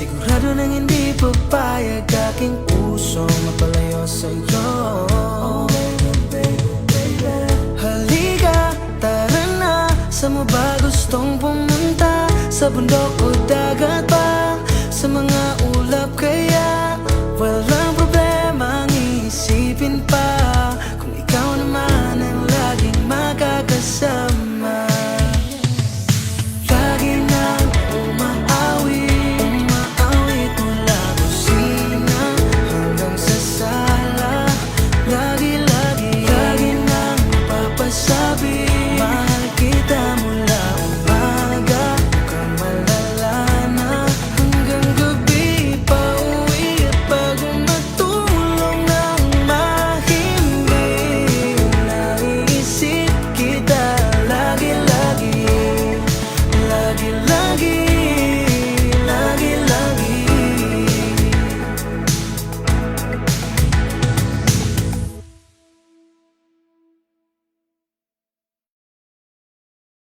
Sigurado nang hindi papayag aking puso mapalayo sa'yo. Halika, tara na. Saan mo ba gustong pumunta? Sa bundok o dagat pa? Sa mga ulap kaya? Walang problema ang iisipin pa, kung ikaw naman ang laging makakasama.